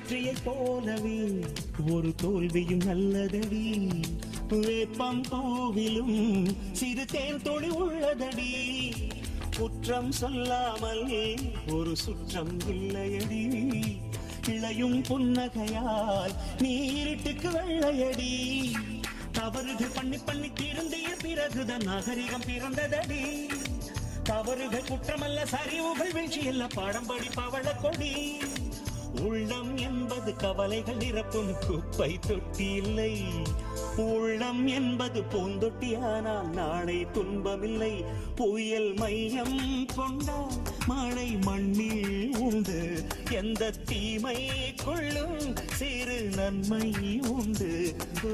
வெற்றியை போலவே ஒரு தோல்வியும் நல்லதடி. வேப்பம் கோவிலும் சிறு தேன் தொழி உள்ளதடி. குற்றம் சொல்லாமல் ஒரு சுற்றம் இல்லையடி. இளையும் புன்னகையால் நீரிட்டுக்கு வெள்ளையடி. தவறுகள் பண்ணி பண்ணி திருந்திய பிறகுதான் நாகரிகம் பிறந்ததடி. தவறுகள் குற்றமல்ல, சரிவுகள் வீழ்ச்சியல்ல, பாடம் படி பவள கொடி. உள்ளம் என்பது கவலைகள் நிரப்பும் குப்பை தொட்டி இல்லை. உள்ளம் என்பது பூந்தொட்டி, ஆனால் நாளை துன்பமில்லை. புயல் மையம் கொண்டால் மழை மண்ணில் உண்டு. எந்த தீமை கொள்ளும் சிறு நன்மை உண்டு. ஓ